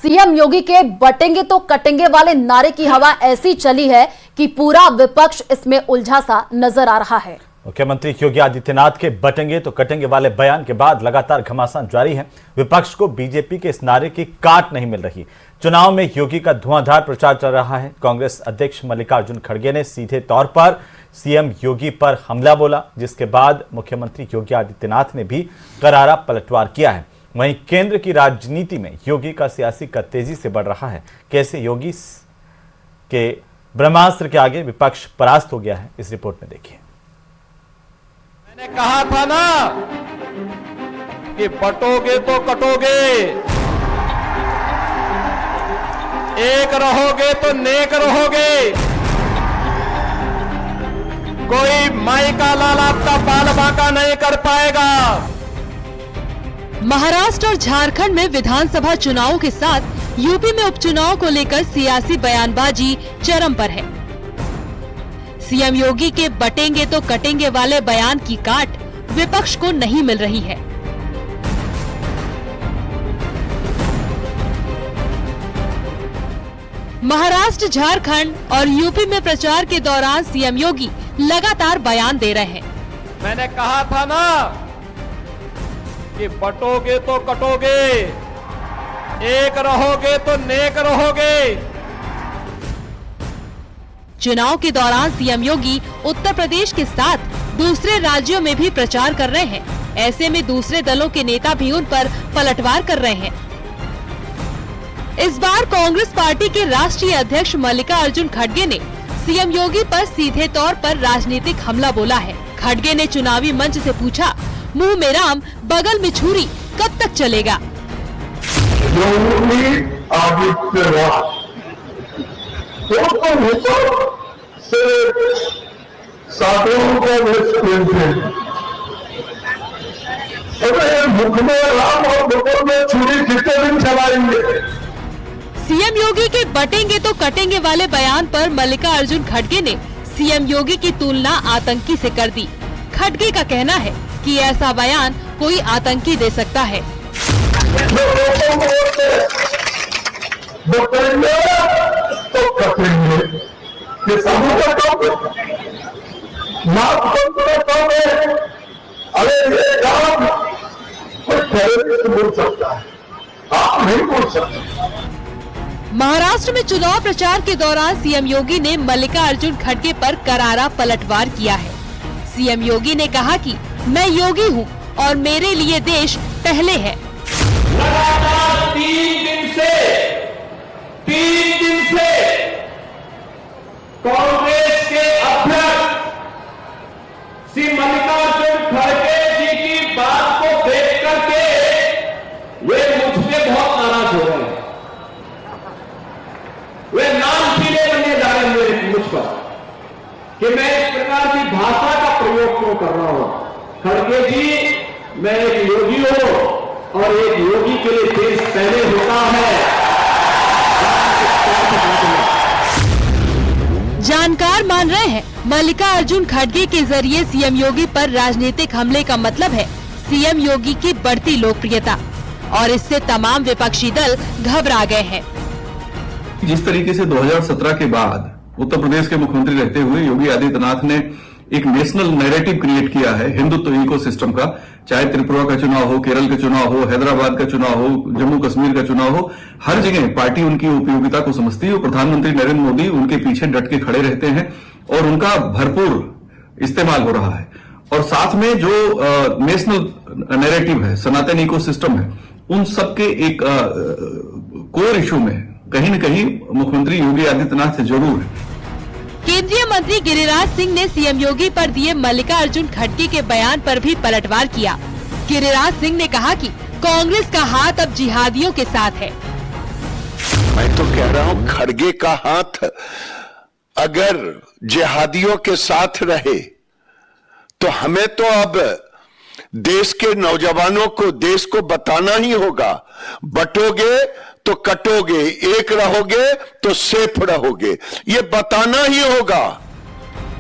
CM योगी के बटेंगे तो कटेंगे वाले नारे की हवा ऐसी चली है कि पूरा विपक्ष इसमें उलझा सा नजर आ रहा है। मुख्यमंत्री योगी आदित्यनाथ के बटेंगे तो कटेंगे वाले बयान के बाद लगातार घमासान जारी है। विपक्ष को बीजेपी के इस नारे की काट नहीं मिल रही। चुनाव में योगी का धुआंधार प्रचार चल रहा है। कांग्रेस अध्यक्ष मल्लिकार्जुन खड़गे ने सीधे तौर पर सीएम योगी पर हमला बोला, जिसके बाद मुख्यमंत्री योगी आदित्यनाथ ने भी करारा पलटवार किया है। वहीं केंद्र की राजनीति में योगी का सियासी कद तेजी से बढ़ रहा है। कैसे योगी के ब्रह्मास्त्र के आगे विपक्ष परास्त हो गया है, इस रिपोर्ट में देखिए। मैंने कहा था ना कि बटोगे तो कटोगे, एक रहोगे तो नेक रहोगे। कोई माई का लाल आपका बाल बांका नहीं कर पाएगा। महाराष्ट्र और झारखंड में विधानसभा चुनावों के साथ यूपी में उपचुनाव को लेकर सियासी बयानबाजी चरम पर है। सीएम योगी के बटेंगे तो कटेंगे वाले बयान की काट विपक्ष को नहीं मिल रही है। महाराष्ट्र, झारखंड और यूपी में प्रचार के दौरान सीएम योगी लगातार बयान दे रहे हैं। मैंने कहा था ना कि बटोगे तो कटोगे, एक रहोगे तो नेक रहोगे। चुनाव के दौरान सीएम योगी उत्तर प्रदेश के साथ दूसरे राज्यों में भी प्रचार कर रहे हैं। ऐसे में दूसरे दलों के नेता भी उन पर पलटवार कर रहे हैं। इस बार कांग्रेस पार्टी के राष्ट्रीय अध्यक्ष मल्लिकार्जुन खड़गे ने सीएम योगी पर सीधे तौर पर राजनीतिक हमला बोला है। खड़गे ने चुनावी मंच से पूछा, मुंह में राम बगल में छुरी कब तक चलेगा? योगी आदित्यनाथ सिर्फ साधुओं का मुख में राम और बगल में छुरी कितने दिन चलाएंगे? सीएम योगी के बटेंगे तो कटेंगे वाले बयान पर मल्लिकार्जुन खड़गे ने सीएम योगी की तुलना आतंकी से कर दी। खड़गे का कहना है कि ऐसा बयान कोई आतंकी दे सकता है। बटेंगे तो कटेंगे, ये समूह अरे ये काम कोई टेररिस्ट बोल सकता है, आप नहीं बोल सकते। महाराष्ट्र में चुनाव प्रचार के दौरान सीएम योगी ने मल्लिकार्जुन खड़गे पर करारा पलटवार किया है। सीएम योगी ने कहा कि मैं योगी हूं और मेरे लिए देश पहले है। लगातार 3 दिन से कांग्रेस के अध्यक्ष श्री मल्लिकार्जुन खड़गे जी की बात को देख करके वे मुझसे बहुत नाराज हो रहे हैं। वे नाम पीले बनने जा रहे हैं मुझ पर कि मैं इस प्रकार की भाषा का प्रयोग क्यों कर रहा हूं। खड़गे जी, मैं एक योगी हूं और एक योगी के लिए देश पहले होता है। जानकार मान रहे हैं मल्लिकार्जुन खड़गे के जरिए सीएम योगी पर राजनीतिक हमले का मतलब है सीएम योगी की बढ़ती लोकप्रियता, और इससे तमाम विपक्षी दल घबरा गए हैं। जिस तरीके से 2017 के बाद उत्तर प्रदेश के मुख्यमंत्री रहते हुए योगी आदित्यनाथ ने एक नेशनल नैरेटिव क्रिएट किया है हिंदुत्व इकोसिस्टम का, चाहे त्रिपुरा का चुनाव हो, केरल का चुनाव हो, हैदराबाद का चुनाव हो, जम्मू कश्मीर का चुनाव हो, हर जगह पार्टी उनकी उपयोगिता को समझती है और प्रधानमंत्री नरेंद्र मोदी उनके पीछे डट के खड़े रहते हैं और उनका भरपूर इस्तेमाल हो रहा है। और साथ में जो नेशनल नैरेटिव है, सनातन इकोसिस्टम है, उन सबके एक कोर इशू में कहीं न कहीं मुख्यमंत्री योगी आदित्यनाथ से जरूर है। केंद्रीय मंत्री गिरिराज सिंह ने सीएम योगी पर दिए मल्लिकार्जुन खड़गे के बयान पर भी पलटवार किया। गिरिराज सिंह ने कहा कि कांग्रेस का हाथ अब जिहादियों के साथ है। मैं तो कह रहा हूं, खड़गे का हाथ अगर जिहादियों के साथ रहे तो हमें तो अब देश के नौजवानों को, देश को बताना ही होगा, बटोगे तो कटोगे, एक रहोगे तो सेफ रहोगे, ये बताना ही होगा।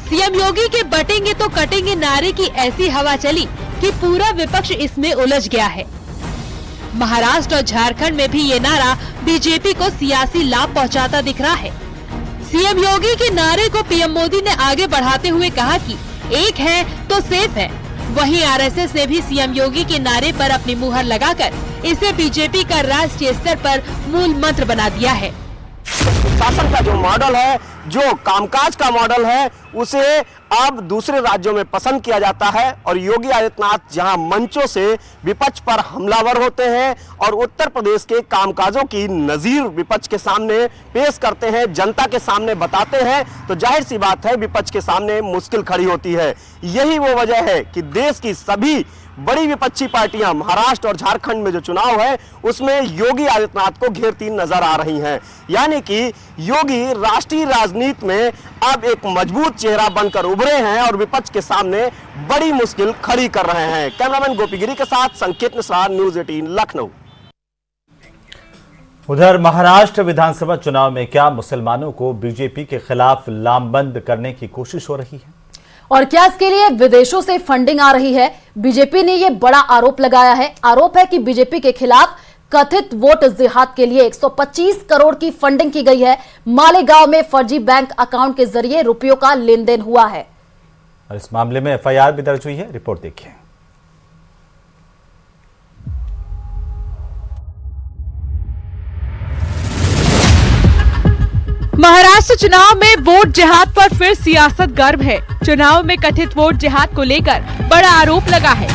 सीएम योगी के बटेंगे तो कटेंगे नारे की ऐसी हवा चली कि पूरा विपक्ष इसमें उलझ गया है। महाराष्ट्र और झारखंड में भी ये नारा बीजेपी को सियासी लाभ पहुंचाता दिख रहा है। सीएम योगी के नारे को पीएम मोदी ने आगे बढ़ाते हुए कहा कि एक है तो सेफ है। वहीं आरएसएस ने भी सीएम योगी के नारे पर अपनी मुहर लगाकर इसे बीजेपी का राष्ट्रीय स्तर पर मूल मंत्र बना दिया है। शासन का जो मॉडल है, जो कामकाज का मॉडल है, उसे अब दूसरे राज्यों में पसंद किया जाता है और योगी आदित्यनाथ जहां मंचों से विपक्ष पर हमलावर होते हैं और उत्तर प्रदेश के कामकाजों की नजीर विपक्ष के सामने पेश करते हैं, जनता के सामने बताते हैं, तो जाहिर सी बात है विपक्ष के सामने मुश्किल खड़ी होती है। यही वो वजह है कि देश की सभी बड़ी विपक्षी पार्टियां महाराष्ट्र और झारखंड में जो चुनाव है उसमें योगी आदित्यनाथ को घेरती नजर आ रही हैं। यानी कि योगी राष्ट्रीय राजनीति में अब एक मजबूत चेहरा बनकर उभरे हैं और विपक्ष के सामने बड़ी मुश्किल खड़ी कर रहे हैं। कैमरामैन गोपीगिरी के साथ संकेत मिश्रा, न्यूज़ 18 लखनऊ। उधर महाराष्ट्र विधानसभा चुनाव में क्या मुसलमानों को बीजेपी के खिलाफ लामबंद करने की कोशिश हो रही है और क्या इसके लिए विदेशों से फंडिंग आ रही है? बीजेपी ने यह बड़ा आरोप लगाया है। आरोप है कि बीजेपी के खिलाफ कथित वोट जिहाद के लिए 125 करोड़ की फंडिंग की गई है। मालेगांव में फर्जी बैंक अकाउंट के जरिए रुपयों का लेन देन हुआ है और इस मामले में एफआईआर भी दर्ज हुई है। रिपोर्ट देखिए। महाराष्ट्र चुनाव में वोट जिहाद पर फिर सियासत गर्म है। चुनाव में कथित वोट जिहाद को लेकर बड़ा आरोप लगा है।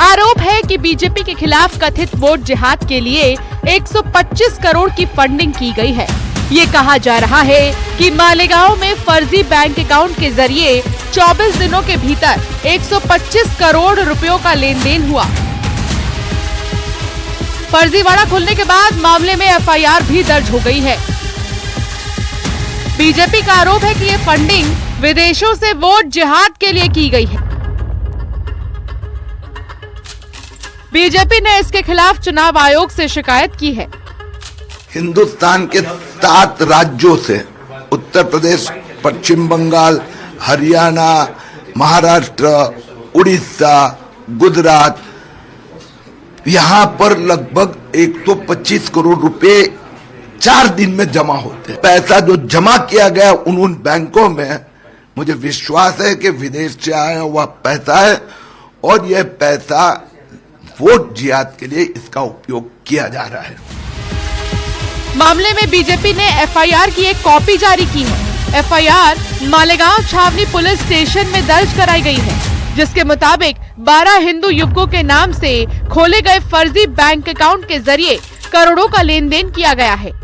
आरोप है कि बीजेपी के खिलाफ कथित वोट जिहाद के लिए 125 करोड़ की फंडिंग की गई है। ये कहा जा रहा है कि मालेगांव में फर्जी बैंक अकाउंट के जरिए 24 दिनों के भीतर 125 करोड़ रुपयों का लेन देन हुआ। फर्जीवाड़ा खुलने के बाद मामले में एफआईआर भी दर्ज हो गई है। बीजेपी का आरोप है कि ये फंडिंग विदेशों से वोट जिहाद के लिए की गई है। बीजेपी ने इसके खिलाफ चुनाव आयोग से शिकायत की है। हिंदुस्तान के 7 राज्यों से उत्तर प्रदेश, पश्चिम बंगाल, हरियाणा, महाराष्ट्र, उड़ीसा, गुजरात, यहाँ पर लगभग 125 करोड़ रुपए 4 दिन में जमा होते हैं। पैसा जो जमा किया गया उन बैंकों में मुझे विश्वास है कि विदेश से आया हुआ पैसा है और यह पैसा वोट जिहाद के लिए इसका उपयोग किया जा रहा है। मामले में बीजेपी ने एफआईआर की एक कॉपी जारी की है। एफआईआर मालेगांव छावनी पुलिस स्टेशन में दर्ज कराई गई है, जिसके मुताबिक 12 हिंदू युवकों के नाम से खोले गए फर्जी बैंक अकाउंट के जरिए करोड़ों का लेन देन किया गया है।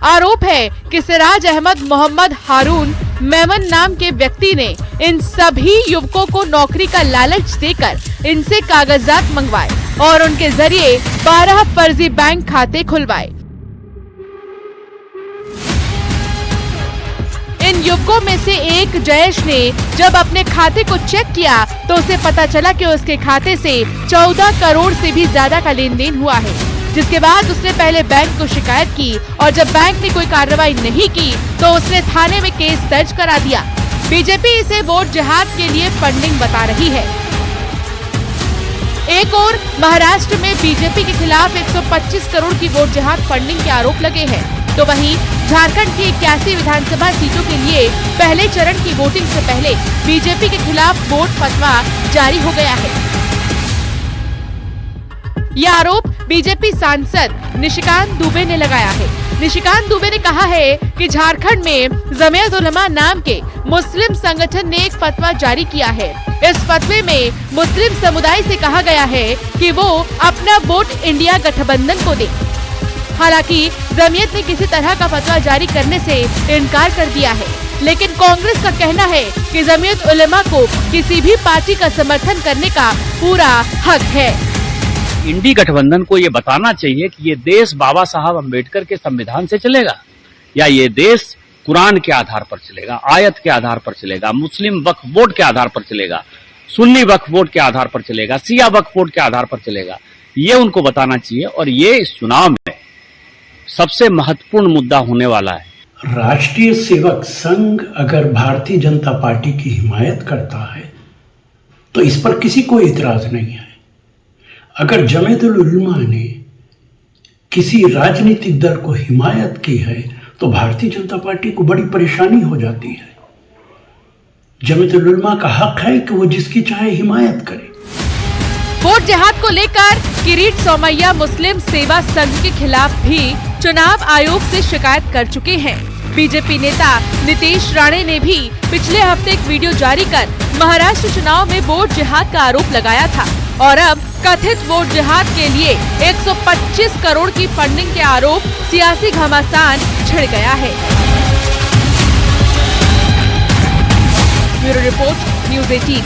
आरोप है कि सिराज अहमद मोहम्मद हारून मेमन नाम के व्यक्ति ने इन सभी युवकों को नौकरी का लालच देकर इनसे कागजात मंगवाए और उनके जरिए 12 फर्जी बैंक खाते खुलवाए। इन युवकों में से एक जयेश ने जब अपने खाते को चेक किया तो उसे पता चला कि उसके खाते से 14 करोड़ से भी ज्यादा का लेन देन हुआ है, जिसके बाद उसने पहले बैंक को शिकायत की और जब बैंक ने कोई कार्रवाई नहीं की तो उसने थाने में केस दर्ज करा दिया। बीजेपी इसे वोट जिहाद के लिए फंडिंग बता रही है। एक और महाराष्ट्र में बीजेपी के खिलाफ 125 करोड़ की वोट जिहाद फंडिंग के आरोप लगे हैं, तो वहीं झारखंड की 81 विधानसभा सीटों के लिए पहले चरण की वोटिंग से पहले बीजेपी के खिलाफ वोट फतवा जारी हो गया है। यह आरोप बीजेपी सांसद निशिकांत दुबे ने लगाया है। निशिकांत दुबे ने कहा है कि झारखंड में जमीयत उलमा नाम के मुस्लिम संगठन ने एक फतवा जारी किया है। इस फतवे में मुस्लिम समुदाय से कहा गया है कि वो अपना वोट इंडिया गठबंधन को दे। हालांकि जमीयत ने किसी तरह का फतवा जारी करने से इनकार कर दिया है, लेकिन कांग्रेस का कहना है कि जमीयत उलमा को किसी भी पार्टी का समर्थन करने का पूरा हक है। इंडी गठबंधन को ये बताना चाहिए कि ये देश बाबा साहब अम्बेडकर के संविधान से चलेगा या ये देश कुरान के आधार पर चलेगा, आयत के आधार पर चलेगा, मुस्लिम वक्फ बोर्ड के आधार पर चलेगा, सुन्नी वक्फ बोर्ड के आधार पर चलेगा, शिया वक्फ बोर्ड के आधार पर चलेगा। ये उनको बताना चाहिए और ये इस चुनाव में सबसे महत्वपूर्ण मुद्दा होने वाला है। राष्ट्रीय सेवक संघ अगर भारतीय जनता पार्टी की हिमायत करता है तो इस पर किसी को इतराज नहीं है। अगर जमीयतुल उलमा ने किसी राजनीतिक दल को हिमायत की है तो भारतीय जनता पार्टी को बड़ी परेशानी हो जाती है। जमीयतुल उलमा का हक है कि वो जिसकी चाहे हिमायत करे। वोट जिहाद को लेकर किरीट सोमैया मुस्लिम सेवा संघ के खिलाफ भी चुनाव आयोग से शिकायत कर चुके हैं। बीजेपी नेता नीतीश राणे ने भी पिछले हफ्ते एक वीडियो जारी कर महाराष्ट्र चुनाव में वोट जिहाद का आरोप लगाया था और अब कथित वोट जिहाद के लिए 125 करोड़ की फंडिंग के आरोप सियासी घमासान छिड़ गया है। Bureau report, news 18।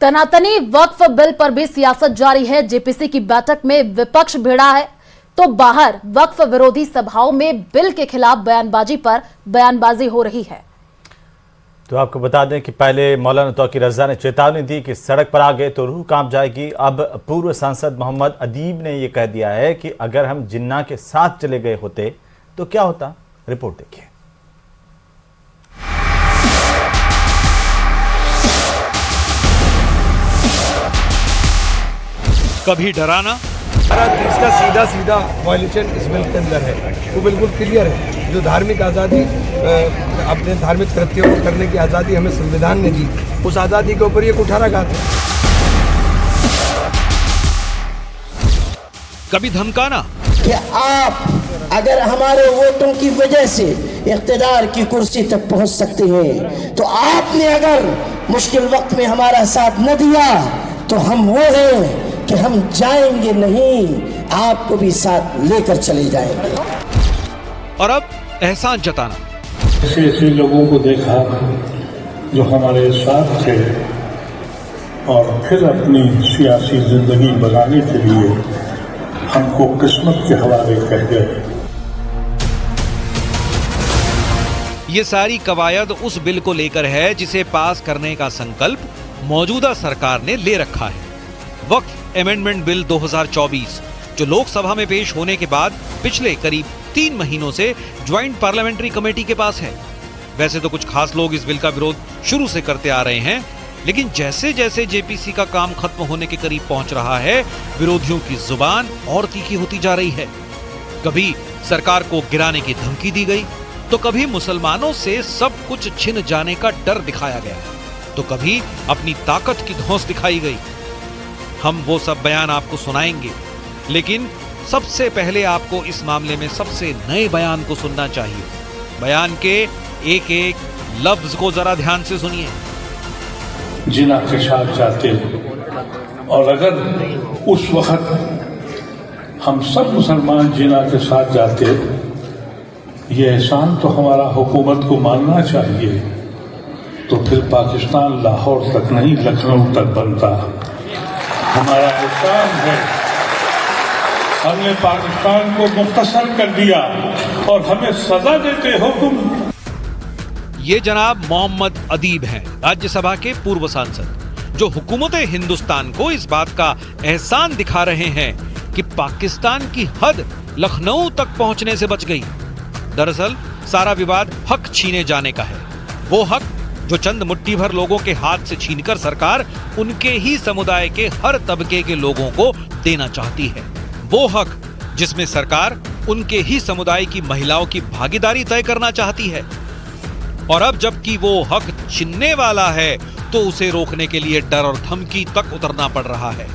तनातनी वक्फ बिल पर भी सियासत जारी है। जेपीसी की बैठक में विपक्ष भिड़ा है तो बाहर वक्फ विरोधी सभाओं में बिल के खिलाफ बयानबाजी हो रही है। तो आपको बता दें कि पहले मौलाना तौकीर रज़ा ने चेतावनी दी कि सड़क पर आ गए तो रूह कांप जाएगी। अब पूर्व सांसद मोहम्मद अदीब ने यह कह दिया है कि अगर हम जिन्ना के साथ चले गए होते तो क्या होता। रिपोर्ट देखिए। कभी डराना, इसका सीधा सीधा वायलेशन इस बिल के अंदर है, वो बिल्कुल क्लियर है। जो धार्मिक आज़ादी, अपने धार्मिक कृत्यों को करने की आज़ादी हमें संविधान ने दी, उस आज़ादी के ऊपर ये कुठाराघात है। कभी धमकाना कि आप अगर हमारे वोटों की वजह से इख्तिदार की कुर्सी तक पहुंच सकते हैं, तो आपने अगर मुश्किल वक्त में हमारा साथ न दिया तो हम वो हैं कि हम जाएंगे नहीं, आपको भी साथ लेकर चले जाएंगे। और अब एहसान जताना, ऐसे लोगों को देखा जो हमारे साथ थे और फिर अपनी सियासी जिंदगी बनाने के लिए हमको किस्मत के हवाले कर गए। ये सारी कवायद उस बिल को लेकर है जिसे पास करने का संकल्प मौजूदा सरकार ने ले रखा है। वक्फ अमेंडमेंट बिल 2024 जो लोकसभा में पेश होने के बाद पिछले करीब 3 महीनों से ज्वाइंट पार्लियामेंट्री कमेटी के पास है। वैसे तो कुछ खास लोग इस बिल का विरोध शुरू से करते आ रहे हैं, लेकिन जैसे जैसे जेपीसी का काम खत्म होने के करीब पहुंच रहा है, विरोधियों की जुबान और तीखी होती जा रही है। कभी सरकार को गिराने की धमकी दी गई, तो कभी मुसलमानों से सब कुछ छिन जाने का डर दिखाया गया, तो कभी अपनी ताकत की धौंस दिखाई गई। हम वो सब बयान आपको सुनाएंगे, लेकिन सबसे पहले आपको इस मामले में सबसे नए बयान को सुनना चाहिए। बयान के एक एक लफ्ज को जरा ध्यान से सुनिए। जिना के साथ जाते और अगर उस वक्त हम सब मुसलमान जिना के साथ जाते, ये एहसान तो हमारा हुकूमत को मानना चाहिए, तो फिर पाकिस्तान लाहौर तक नहीं लखनऊ तक बनता। हमारा एहसान है, हमने पाकिस्तान को मुख्तसर कर दिया और हमें सजा देते हो तुम। ये जनाब मोहम्मद अदीब हैं, राज्यसभा के पूर्व सांसद, जो हुकूमत हिंदुस्तान को इस बात का एहसान दिखा रहे हैं कि पाकिस्तान की हद लखनऊ तक पहुंचने से बच गई। दरअसल सारा विवाद हक छीने जाने का है, वो हक जो चंद मुट्ठी भर लोगों के हाथ से छीनकर सरकार उनके ही समुदाय के हर तबके के लोगों को देना चाहती है। वो हक जिसमें सरकार उनके ही समुदाय की महिलाओं की भागीदारी तय करना चाहती है। और अब जबकि वो हक छीनने वाला है, तो उसे रोकने के लिए डर और धमकी तक उतरना पड़ रहा है।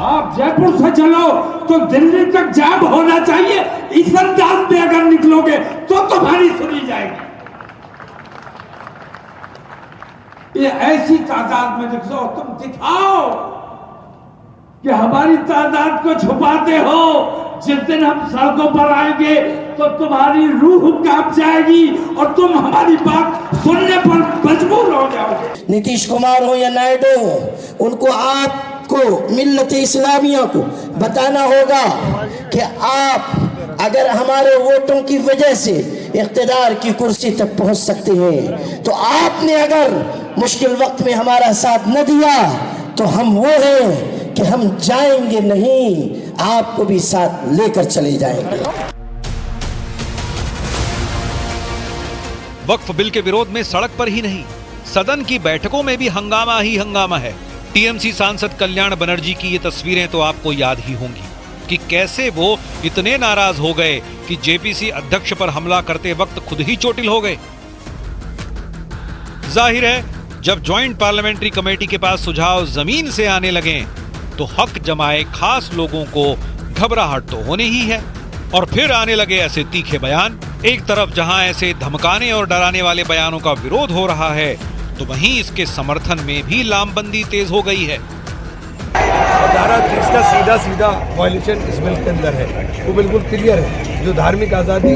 आप जयपुर से चलो तो दिल्ली तक जाम होना चाहिए, इस अंदाज में अगर निकलोगे तो तुम्हारी सुनी जाएगी। ये ऐसी तादाद में दिखो, तुम दिखाओ कि हमारी तादाद को छुपाते हो। जिस दिन हम सड़कों पर आएंगे तो तुम्हारी रूह कांप जाएगी और तुम हमारी बात सुनने पर मजबूर हो जाओगे। नीतीश कुमार हो या नायडू, उनको आपको मिल्लत इस्लामिया को बताना होगा कि आप अगर हमारे वोटों की वजह से इख्तिदार की कुर्सी तक पहुंच सकते हैं, तो आपने अगर मुश्किल वक्त में हमारा साथ न दिया तो हम वो हैं कि हम जाएंगे नहीं, आपको भी साथ लेकर चले जाएंगे। वक्फ बिल के विरोध में सड़क पर ही नहीं, सदन की बैठकों में भी हंगामा ही हंगामा है। टीएमसी सांसद कल्याण बनर्जी की ये तस्वीरें तो आपको याद ही होंगी कि कैसे वो इतने नाराज हो गए कि जेपीसी अध्यक्ष पर हमला करते वक्त खुद ही चोटिल हो गए। जाहिर है जब ज्वाइंट पार्लियामेंट्री कमेटी के पास सुझाव जमीन से आने लगे तो हक जमाए खास लोगों को घबराहट तो होने ही है। और फिर आने लगे ऐसे तीखे बयान। एक तरफ जहां ऐसे धमकाने और डराने वाले बयानों का विरोध हो रहा है तो वहीं इसके समर्थन में भी लामबंदी तेज हो गई है। धारा 30 का सीधा सीधा वायलेशन इस बिल के अंदर है, वो बिल्कुल क्लियर है। जो धार्मिक आज़ादी,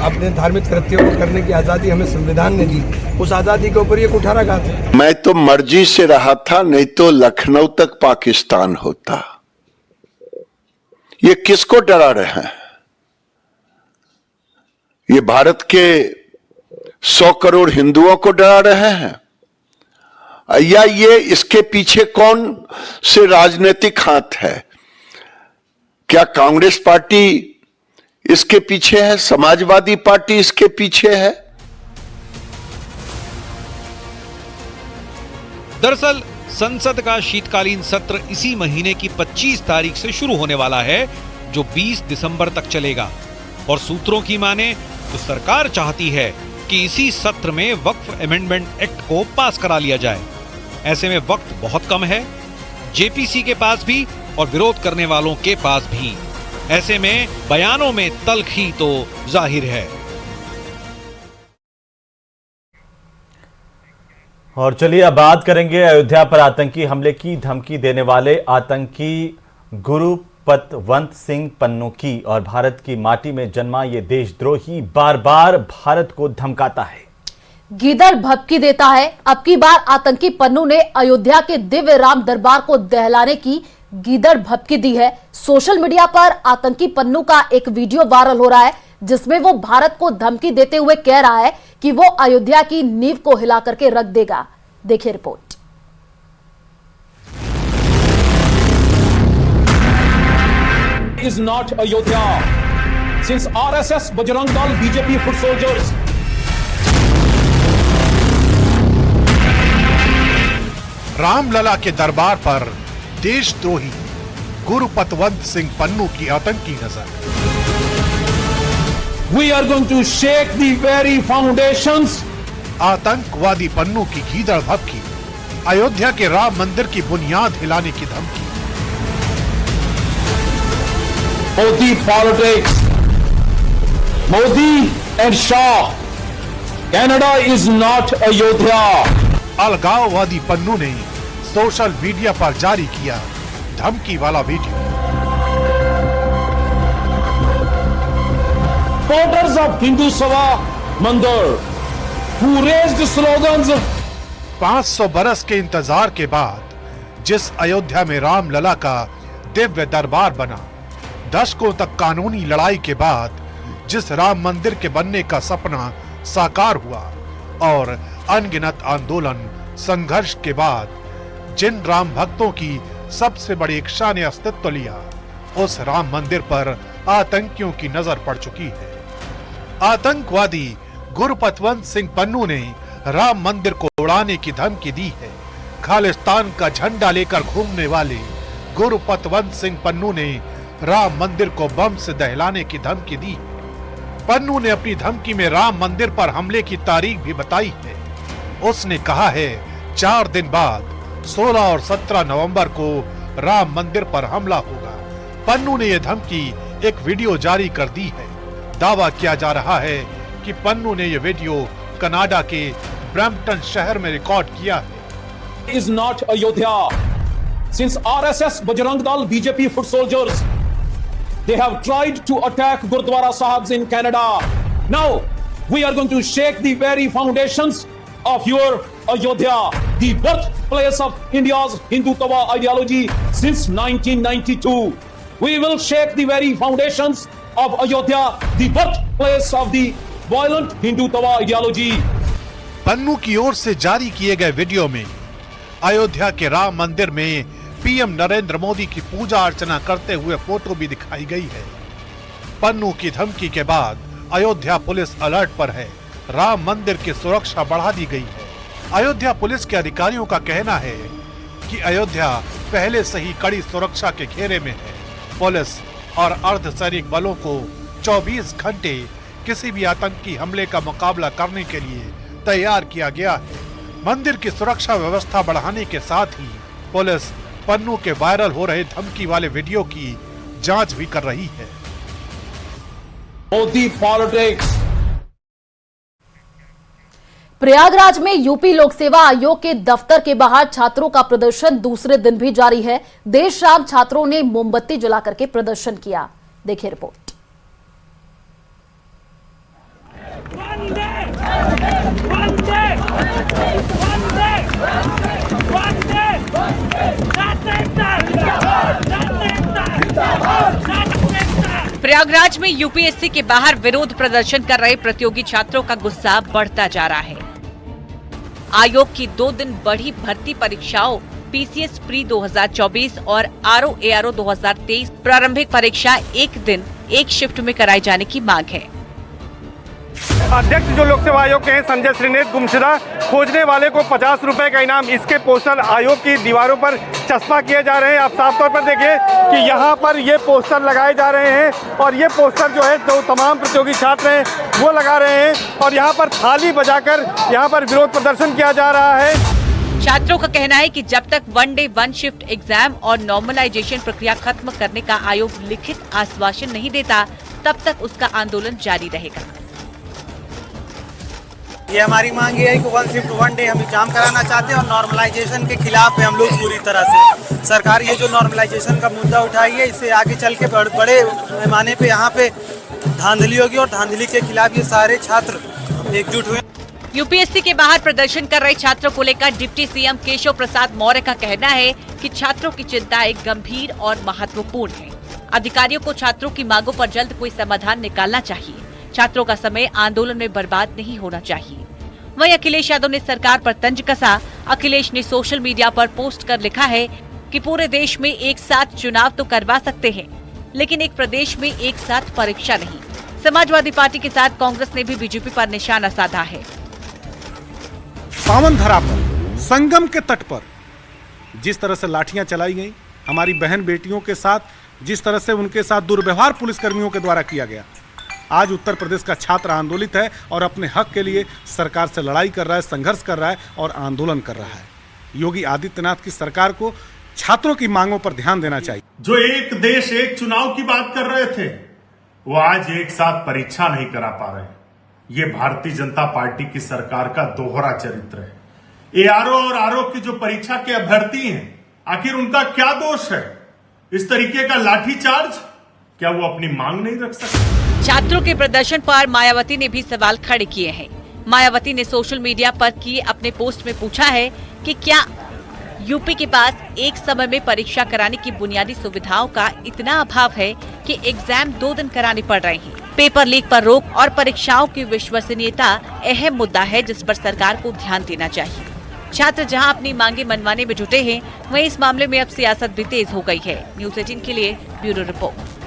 अपने धार्मिक कृत्यों को करने की आज़ादी हमें संविधान ने दी, उस आज़ादी के ऊपर ये कुठाराघात है। मैं तो मर्जी से रहा था, नहीं तो लखनऊ तक पाकिस्तान होता। ये किसको डरा रहे हैं? ये भारत के 100 करोड़ हिंदुओं को डरा रहे हैं या ये इसके पीछे कौन से राजनीतिक हाथ है? क्या कांग्रेस पार्टी इसके पीछे है? समाजवादी पार्टी इसके पीछे है? दरअसल संसद का शीतकालीन सत्र इसी महीने की 25 तारीख से शुरू होने वाला है, जो 20 दिसंबर तक चलेगा। और सूत्रों की माने तो सरकार चाहती है कि इसी सत्र में वक्फ अमेंडमेंट एक्ट को पास करा लिया जाए। ऐसे में वक्त बहुत कम है, जेपीसी के पास भी और विरोध करने वालों के पास भी। ऐसे में बयानों में तल्खी तो जाहिर है। और चलिए अब बात करेंगे अयोध्या पर आतंकी हमले की धमकी देने वाले आतंकी गुरुपतवंत सिंह पन्नू की। और भारत की माटी में जन्मा ये देशद्रोही बार बार भारत को धमकाता है, गीदड़ भभकी देता है। अब की बार आतंकी पन्नू ने अयोध्या के दिव्य राम दरबार को दहलाने की गीदड़ भभकी दी है। सोशल मीडिया पर आतंकी पन्नू का एक वीडियो वायरल हो रहा है जिसमें वो भारत को धमकी देते हुए कह रहा है कि वो अयोध्या की नींव को हिला करके रख देगा। देखिए report. Is not Ayodhya. Since RSS, Bajrang Dal, BJP foot soldiers Ramlala के दरबार पर देशद्रोही गुरुपतवंत सिंह पन्नू की आतंकी नजर। We are going to shake the very foundations. आतंकवादी पन्नू की गीदड़ भभकी, अयोध्या के राम मंदिर की बुनियाद हिलाने की धमकी। Modi politics, Modi and Shah. Canada is not Ayodhya. अलगाववादी पन्नू ने सोशल मीडिया पर जारी किया धमकी वाला video. Supporters of Hindu Sabha Mandir who raised slogans 500 बरस के इंतजार के बाद जिस अयोध्या में रामलला का दिव्य दरबार बना, दशकों तक कानूनी लड़ाई के बाद जिस राम मंदिर के बनने का सपना साकार हुआ और अनगिनत आंदोलन संघर्ष के बाद जिन राम भक्तों की सबसे बड़ी इच्छा ने अस्तित्व लिया, उस राम मंदिर पर आतंकियों की नजर पड़ चुकी है। आतंकवादी गुरुपतवंत सिंह पन्नू ने राम मंदिर को उड़ाने की धमकी दी है। खालिस्तान का झंडा लेकर घूमने वाले गुरुपतवंत सिंह पन्नू ने राम मंदिर को बम से दहलाने की धमकी दी। पन्नू ने अपनी धमकी में राम मंदिर पर हमले की तारीख भी बताई है। उसने कहा है 4 दिन बाद 16 और 17 नवंबर को राम मंदिर पर हमला होगा। पन्नू ने यह धमकी एक वीडियो जारी कर दी है। दावा किया जा रहा है कि पन्नू ने यह वीडियो कनाडा के ब्रैम्पटन शहर में रिकॉर्ड किया है। is not Ayodhya. Since RSS, Bajrang Dal, BJP foot soldiers, they have tried to attack Gurdwara Sahibs in Canada. Now, we are going to shake the very foundations of your Ayodhya, the birthplace of India's Hindutva ideology since 1992. We will shake the very foundations of Ayodhya, the birthplace of the violent Hindutva ideology. Pannu की ओर से जारी किए गए video में अयोध्या के राम मंदिर में PM Narendra Modi की पूजा अर्चना करते हुए फोटो भी दिखाई गई है। पन्नू की धमकी के बाद अयोध्या पुलिस अलर्ट पर है। राम मंदिर की सुरक्षा बढ़ा दी गई है। अयोध्या पुलिस के अधिकारियों का कहना है कि अयोध्या पहले से ही कड़ी सुरक्षा के घेरे में है। पुलिस और अर्धसैनिक बलों को 24 घंटे किसी भी आतंकी हमले का मुकाबला करने के लिए तैयार किया गया है। मंदिर की सुरक्षा व्यवस्था बढ़ाने के साथ ही पुलिस पन्नू के वायरल हो रहे धमकी वाले वीडियो की जांच भी कर रही है। मोदी पॉलिटिक्स। प्रयागराज में यूपी लोक सेवा आयोग के दफ्तर के बाहर छात्रों का प्रदर्शन दूसरे दिन भी जारी है। देर शाम छात्रों ने मोमबत्ती जलाकर के प्रदर्शन किया। देखिए रिपोर्ट। प्रयागराज में यूपीएससी के बाहर विरोध प्रदर्शन कर रहे प्रतियोगी छात्रों का गुस्सा बढ़ता जा रहा है। आयोग की 2 दिन बढ़ी भर्ती परीक्षाओं पीसीएस प्री 2024 और आरओ 2023 प्रारंभिक परीक्षा एक दिन एक शिफ्ट में कराई जाने की मांग है। अध्यक्ष जो लोक सेवा आयोग के हैं संजय श्रीनेत गुमशुदा खोजने वाले को 50 रुपए का इनाम, इसके पोस्टर आयोग की दीवारों पर चस्पा किए जा रहे हैं। आप साफ तौर पर देखिए कि यहाँ पर ये पोस्टर लगाए जा रहे हैं और ये पोस्टर जो है जो तमाम प्रतियोगी छात्र हैं वो लगा रहे हैं और यहाँ पर थाली बजाकर यहाँ पर विरोध प्रदर्शन किया जा रहा है। छात्रों का कहना है कि जब तक 1 डे 1 शिफ्ट एग्जाम और नॉर्मलाइजेशन प्रक्रिया खत्म करने का आयोग लिखित आश्वासन नहीं देता, तब तक उसका आंदोलन जारी रहेगा। ये हमारी मांग ये है कि 1 शिफ्ट 1 डे हम एग्जाम कराना चाहते हैं और नॉर्मलाइजेशन के खिलाफ है हम लोग पूरी तरह से। सरकार ये जो नॉर्मलाइजेशन का मुद्दा उठाई है, इससे आगे चल के बड़े पैमाने पे यहाँ पे धांधली होगी और धांधली के खिलाफ ये सारे छात्र एकजुट हुए। यूपीएससी के बाहर प्रदर्शन कर रहे छात्रों को लेकर डिप्टी सीएम केशव प्रसाद मौर्य का कहना है कि छात्रों की चिंताएं गंभीर और महत्वपूर्ण है। अधिकारियों को छात्रों की मांगों पर जल्द कोई समाधान निकालना चाहिए। छात्रों का समय आंदोलन में बर्बाद नहीं होना चाहिए। वहीं अखिलेश यादव ने सरकार पर तंज कसा। अखिलेश ने सोशल मीडिया पर पोस्ट कर लिखा है कि पूरे देश में एक साथ चुनाव तो करवा सकते हैं, लेकिन एक प्रदेश में एक साथ परीक्षा नहीं। समाजवादी पार्टी के साथ कांग्रेस ने भी बीजेपी पर निशाना साधा है। पावन धरा पर, संगम के तट पर जिस तरह से लाठियां चलाई गई, हमारी बहन बेटियों के साथ जिस तरह से उनके साथ दुर्व्यवहार पुलिसकर्मियों के द्वारा किया गया, आज उत्तर प्रदेश का छात्र आंदोलित है और अपने हक के लिए सरकार से लड़ाई कर रहा है, संघर्ष कर रहा है और आंदोलन कर रहा है। योगी आदित्यनाथ की सरकार को छात्रों की मांगों पर ध्यान देना चाहिए। जो एक देश एक चुनाव की बात कर रहे थे, वो आज एक साथ परीक्षा नहीं करा पा रहे। ये भारतीय जनता पार्टी की सरकार का दोहरा चरित्र है। एआरओ और आरओ की जो परीक्षा के अभ्यर्थी हैं, आखिर उनका क्या दोष है? इस तरीके का लाठीचार्ज, क्या वो अपनी मांग नहीं रख सकते? छात्रों के प्रदर्शन पर मायावती ने भी सवाल खड़े किए हैं। मायावती ने सोशल मीडिया पर किए अपने पोस्ट में पूछा है कि क्या यूपी के पास एक समय में परीक्षा कराने की बुनियादी सुविधाओं का इतना अभाव है कि एग्जाम 2 दिन कराने पड़ रहे हैं। पेपर लीक पर रोक और परीक्षाओं की विश्वसनीयता अहम मुद्दा है जिस पर सरकार को ध्यान देना चाहिए। छात्र जहां अपनी मांगे मनवाने में जुटे हैं, वहीं इस मामले में अब सियासत भी तेज हो गई है। न्यूज़ 18 के लिए ब्यूरो रिपोर्ट।